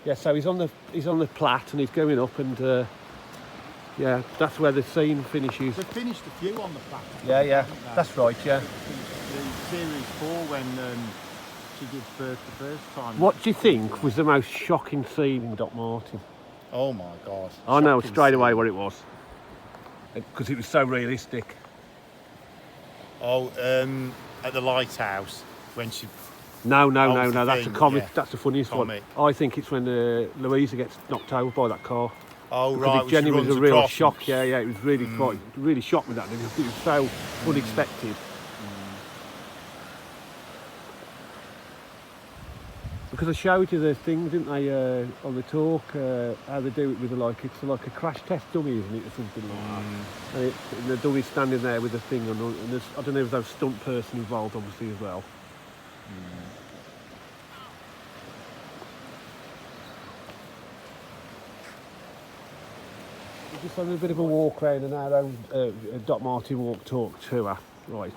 Yeah, so he's on the plat and he's going up, and yeah, that's where the scene finishes. They finished a few on the plat. Yeah, that's right. Yeah. The series 4 when she gives birth the first time. What do you think was the most shocking scene in Doc Martin? Oh my God! I know straight away what it was, because it was so realistic. Oh, at the lighthouse when she. No, that's a comic. Yeah. That's the funniest Comic. one. I think it's when Louisa gets knocked over by that car. Oh Because right, it genuinely was a real shock. And... Yeah, it was really really shocked me that. It was so unexpected. Because I showed you the thing, didn't I, on the talk, how they do it with it's like a crash test dummy, isn't it, or something like that. And the dummy's standing there with the thing on, and there's, I don't know if there's a stunt person involved, obviously, as well. We're just having a bit of a walk around in our own Doc Martin walk talk tour, right.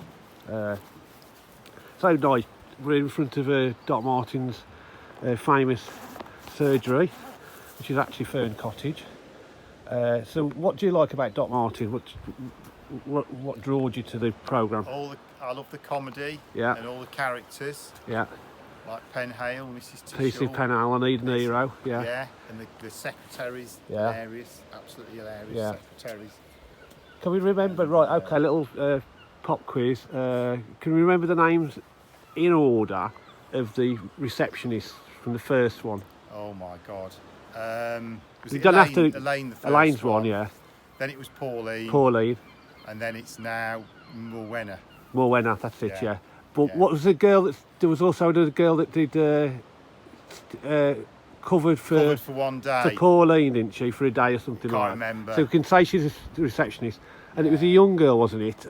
So nice, we're in front of Doc Martin's famous surgery, which is actually Fern Cottage. So what do you like about Doc Martin? What drawed you to the programme? I love the comedy. Yeah. And all the characters. Yeah. Like Penhale, Mrs. PC Penhale, I Need an Hero. Yeah. Yeah, and the secretaries, yeah. Hilarious, absolutely hilarious secretaries. Can we remember, right, okay, little pop quiz. Can we remember the names in order of the receptionists from the first one? Oh my God. Was you it don't Elaine, have to. Elaine the first Elaine's one, yeah. Then it was Pauline. Pauline. And then it's now Morwenna. Morwenna, that's it, yeah. But what was the girl there was also another girl that did covered for one day. For Pauline, didn't she, for a day or something like that? Can't remember. So we can say she's a receptionist. And it was a young girl, wasn't it?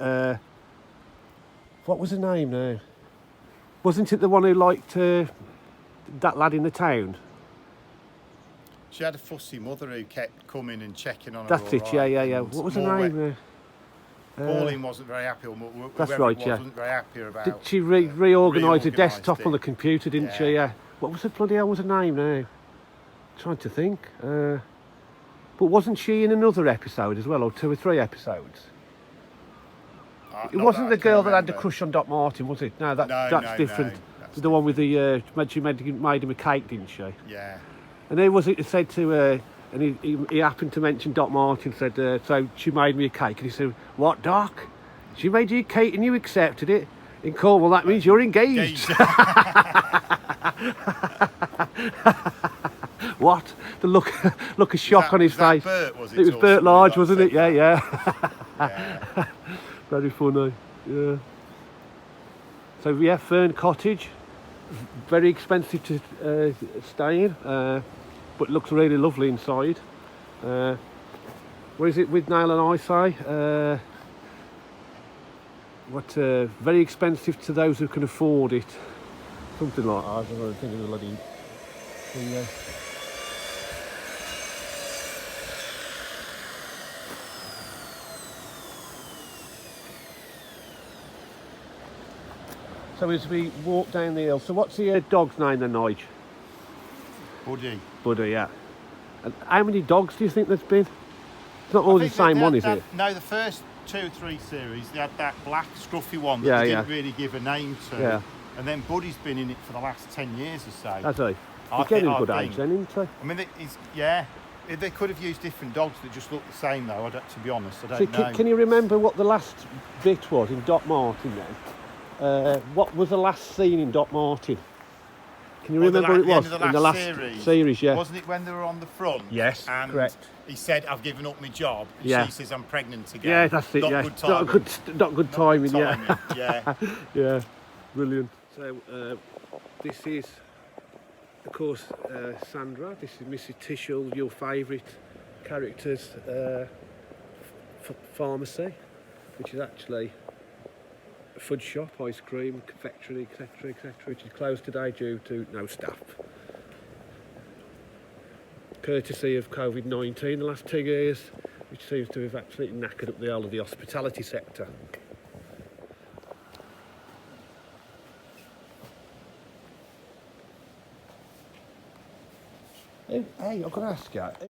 What was her name now? Wasn't it the one who liked that lad in the town? She had a fussy mother who kept coming and checking on her. That's it, yeah. What was her name now? Pauline wasn't very happy, or that's right, wasn't very happy about. Did she reorganise the desktop on the computer, didn't she? Yeah. What was the bloody hell was her name now? I'm trying to think. But wasn't she in another episode as well, or 2 or 3 episodes? It wasn't the girl that had the crush on Doc Martin, was it? No, that's different. No, that's the one with the she made him a cake, didn't she? Yeah. And then was it said to and he happened to mention Doc Martin, said, so she made me a cake. And he said, what, Doc? She made you a cake and you accepted it? In Cornwall, that means you're engaged. What? The look of shock on his face. Bert, was it? It was Bert Large, wasn't it? Yeah. Yeah. Very funny, yeah. So, yeah, Fern Cottage. Very expensive to stay in. But looks really lovely inside. What is it with Nail and I say? Very expensive to those who can afford it. Something like that. I don't know, think of the bloody thing. So as we walk down the hill, so what's the dog's name then, Nige? Buddy, yeah. And how many dogs do you think there's been? It's not always the same one, is it? No, the first 2 or 3 series, they had that black scruffy one that they didn't really give a name to. Yeah. And then Buddy's been in it for the last 10 years or so. Has he? He's getting a good age then, isn't he? I mean, they could have used different dogs that just look the same though, to be honest, I don't know. Can you remember what the last bit was in Doc Martin then? What was the last scene in Doc Martin? Can you remember what it was? In the last series, yeah. Wasn't it when they were on the front? Yes, and correct. He said, I've given up my job. And she says, I'm pregnant again. Yeah, that's it, Not good timing. Not good timing, yeah. Yeah, brilliant. So, this is, of course, Sandra. This is Mrs. Tishel, your favourite character's pharmacy, which is actually a fudge shop, ice cream, confectionery, etc., which is closed today due to no staff. Courtesy of COVID-19 the last 2 years, which seems to have absolutely knackered up the whole of the hospitality sector. Hey, I've got to ask you.